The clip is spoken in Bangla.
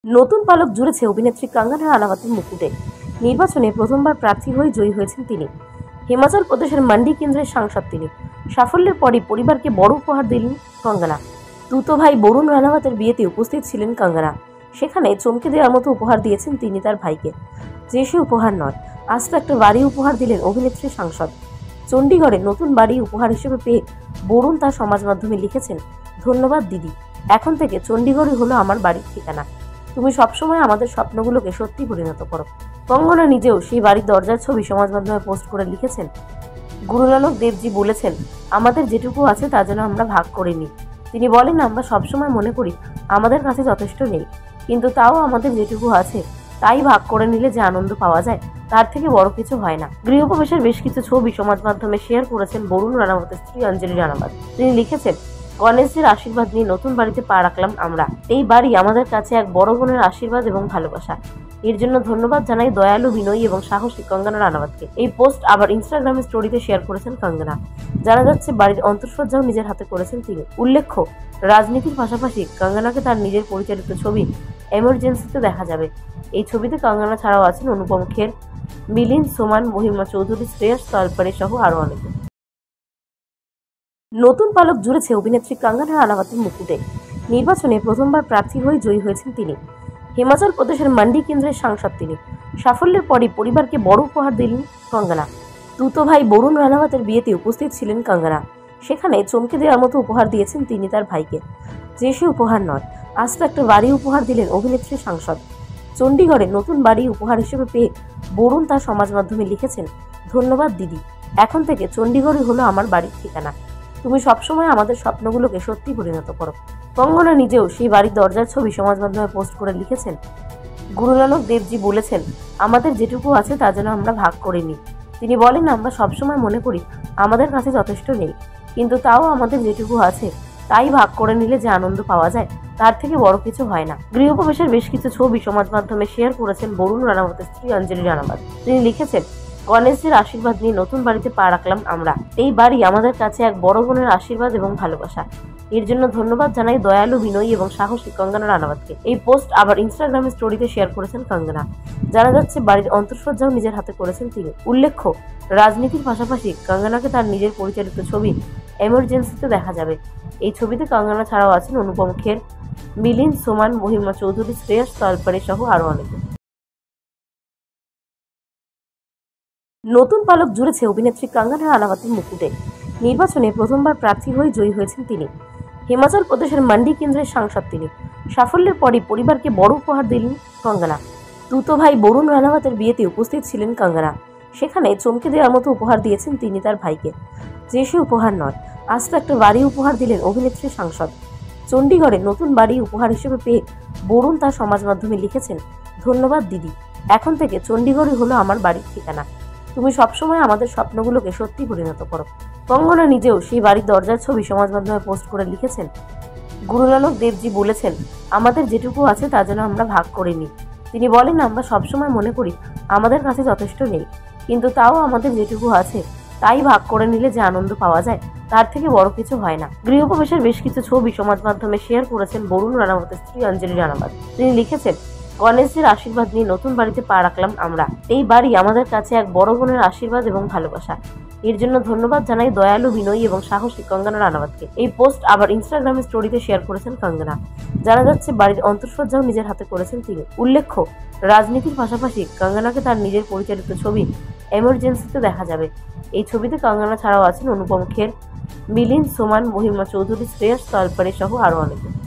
নতুন পালক জুড়েছে অভিনেত্রী কঙ্গনা রানাওয়াতের মুকুটে। নির্বাচনে প্রথমবার প্রার্থী হয়ে জয়ী হয়েছেন তিনি। হিমাচল প্রদেশের মান্ডি কেন্দ্রের সাংসদ তিনি। সাফল্যের পরই পরিবারকে বড় উপহার দিলেন কঙ্গনা। তুতো ভাই বরুণ রানাওয়াতের বিয়েতে উপস্থিত ছিলেন কঙ্গনা। সেখানে চমকে দেওয়ার মতো উপহার দিয়েছেন তিনি তার ভাইকে। যে সে উপহার নয়, আস্ত একটা বাড়ি উপহার দিলেন অভিনেত্রী সাংসদ। চণ্ডীগড়ে নতুন বাড়ি উপহার হিসেবে পেয়ে বরুণ তার সমাজ মাধ্যমে লিখেছেন, ধন্যবাদ দিদি, এখন থেকে চণ্ডীগড়ই হলো আমার বাড়ির ঠিকানা। তুমি সবসময় আমাদের স্বপ্নগুলোকে সত্যি পরিণত করো। কঙ্গনা নিজেও সেই বাড়ির দরজার ছবি সমাজ মাধ্যমে পোস্ট করে লিখেছেন, গুরু নানক দেবজি বলেছেন, আমাদের যেটুকু আছে তা যেন আমরা ভাগ করে নিই। তিনি বলেন, আমরা সবসময় মনে করি আমাদের কাছে যথেষ্ট নেই, কিন্তু তাও আমাদের যেটুকু আছে তাই ভাগ করে নিলে যে আনন্দ পাওয়া যায় তার থেকে বড় কিছু হয় না। গৃহপ্রবেশের বেশ কিছু ছবি সমাজ মাধ্যমে শেয়ার করেছেন বরুণ রানাওয়াতের স্ত্রী অঞ্জলি রানাওয়াত। তিনি লিখেছেন, গণেশজির আশীর্বাদ নিয়ে নতুন বাড়িতে পা রাখলাম আমরা। এই বাড়ি আমাদের কাছে এক বড় বোনের আশীর্বাদ এবং ভালোবাসা। এর জন্য ধন্যবাদ জানাই দয়ালু, বিনয়ী এবং সাহসী কঙ্গনা রানাওয়াতকে। এই পোস্ট আবার ইনস্টাগ্রামের স্টোরিতে শেয়ার করেছেন কঙ্গনা। জানা যাচ্ছে বাড়ির অন্তঃসজ্জাও নিজের হাতে করেছেন তিনি। উল্লেখ্য, রাজনীতির পাশাপাশি কঙ্গনাকে তার নিজের পরিচালিত ছবি এমার্জেন্সিতে দেখা যাবে। এই ছবিতে কঙ্গনা ছাড়াও আছেন অনুপম খের, মিলিন্দ সোমান, মহিমা চৌধুরী, শ্রেয়স তলপাড়ে সহ আরো অনেকে। নতুন পালক জুড়েছে অভিনেত্রী কঙ্গনা রানাওয়াতের মুকুটে। নির্বাচনে প্রথমবার প্রার্থী হয়ে জয়ী হয়েছেন তিনি। হিমাচল প্রদেশের মান্ডি কেন্দ্রের সাংসদ তিনি। সাফল্যের পরই পরিবারকে বড় উপহার দিলেন কঙ্গনা। তুতো ভাই বরুণ রানাওয়াতের বিয়েতে উপস্থিত ছিলেন কঙ্গনা। সেখানে চমকে দেওয়ার মতো উপহার দিয়েছেন তিনি তার ভাইকে। যে সে উপহার নয়, আস্ত একটা বাড়ি উপহার দিলেন অভিনেত্রী সাংসদ। চণ্ডীগড়ে নতুন বাড়ি উপহার হিসেবে পেয়ে বরুণ তার সমাজ মাধ্যমে লিখেছেন, ধন্যবাদ দিদি, এখন থেকে চণ্ডীগড়ই হলো আমার বাড়ির ঠিকানা। তুমি সবসময় আমাদের স্বপ্নগুলোকে সত্যি পরিণত করো। কঙ্গনা নিজেও সেই বাড়ির দরজার ছবি সমাজ মাধ্যমে পোস্ট করে লিখেছেন, গুরু নানক দেবজি বলেছেন, আমাদের যেটুকু আছে তা যেন আমরা ভাগ করে নিই। তিনি বলেন, আমরা সবসময় মনে করি আমাদের কাছে যথেষ্ট নেই, কিন্তু তাও আমাদের যেটুকু আছে তাই ভাগ করে নিলে যে আনন্দ পাওয়া যায় তার থেকে বড় কিছু হয় না। গৃহপ্রবেশের বেশ কিছু ছবি সমাজ মাধ্যমে শেয়ার করেছেন বরুণ রানাওয়াতের স্ত্রী অঞ্জলি রানাওয়াত। তিনি লিখেছেন, গণেশজির আশীর্বাদ নিয়ে নতুন বাড়িতে পা রাখলাম আমরা। এই বাড়ি আমাদের কাছে এক বড় বোনের আশীর্বাদ এবং ভালোবাসা। এর জন্য ধন্যবাদ জানাই দয়ালু, বিনয়ী এবং সাহসী কঙ্গনা রানাওয়াতকে। এই পোস্ট আবার ইনস্টাগ্রামের স্টোরিতে শেয়ার করেছেন কঙ্গনা। জানা যাচ্ছে বাড়ির অন্তঃসজ্জাও নিজের হাতে করেছেন তিনি। উল্লেখ্য, রাজনীতির পাশাপাশি কঙ্গনাকে তার নিজের পরিচালিত ছবি এমার্জেন্সিতে দেখা যাবে। এই ছবিতে কঙ্গনা ছাড়াও আছেন অনুপম খের, মিলিন্দ সোমান, মহিমা চৌধুরী, শ্রেয়স তলপাড়ে সহ আরো অনেকে। নতুন পালক জুড়েছে অভিনেত্রী কঙ্গনা রানাওয়াতের মুকুটে। নির্বাচনে প্রথমবার প্রার্থী হয়ে জয়ী হয়েছেন তিনি। হিমাচল প্রদেশের মান্ডি কেন্দ্রের সাংসদ তিনি। সাফল্যের পরই পরিবারকে বড় উপহার দিলেন কঙ্গনা। তুতো ভাই বরুণ রানাওয়াতের বিয়েতে উপস্থিত ছিলেন কঙ্গনা। সেখানে চমকে দেওয়ার মতো উপহার দিয়েছেন তিনি তার ভাইকে। যে সে উপহার নয়, আস্ত একটা বাড়ি উপহার দিলেন অভিনেত্রী সাংসদ। চণ্ডীগড়ে নতুন বাড়ি উপহার হিসেবে পেয়ে বরুণ তার সমাজ মাধ্যমে লিখেছেন, ধন্যবাদ দিদি, এখন থেকে চণ্ডীগড়ই হলো আমার বাড়ির ঠিকানা। তুমি সবসময় আমাদের স্বপ্নগুলোকে সত্যি পরিণত করো। কঙ্গনা নিজেও সেই বাড়ির দরজার ছবি সমাজ মাধ্যমে পোস্ট করে লিখেছেন, গুরু নানক দেবজি বলেছেন, আমাদের যেটুকু আছে তা যেন আমরা ভাগ করে নিই। তিনি বলেন, আমরা সবসময় মনে করি আমাদের কাছে যথেষ্ট নেই, কিন্তু তাও আমাদের যেটুকু আছে তাই ভাগ করে নিলে যে আনন্দ পাওয়া যায় তার থেকে বড় কিছু হয় না। গৃহপ্রবেশের বেশ কিছু ছবি সমাজ মাধ্যমে শেয়ার করেছেন বরুণ রানাওয়াতের স্ত্রী অঞ্জলি রানাওয়াত। তিনি লিখেছেন, গণেশজির আশীর্বাদ নিয়ে নতুন বাড়িতে পা রাখলাম আমরা। এই বাড়ি আমাদের কাছে এক বড় বোনের আশীর্বাদ এবং ভালোবাসা। এর জন্য ধন্যবাদ জানাই দয়ালু, বিনয়ী এবং সাহসী কঙ্গনা রানাওয়াতকে। এই পোস্ট আবার ইনস্টাগ্রামের স্টোরিতে শেয়ার করেছেন কঙ্গনা। জানা যাচ্ছে বাড়ির অন্তঃসজ্জাও নিজের হাতে করেছেন তিনি। উল্লেখ্য, রাজনীতির পাশাপাশি কঙ্গনাকে তার নিজের পরিচালিত ছবি এমার্জেন্সিতে দেখা যাবে। এই ছবিতে কঙ্গনা ছাড়াও আছেন অনুপম খের, মিলিন্দ সোমান, মহিমা চৌধুরী, শ্রেয়স তলপাড়ে সহ আরো অনেকে।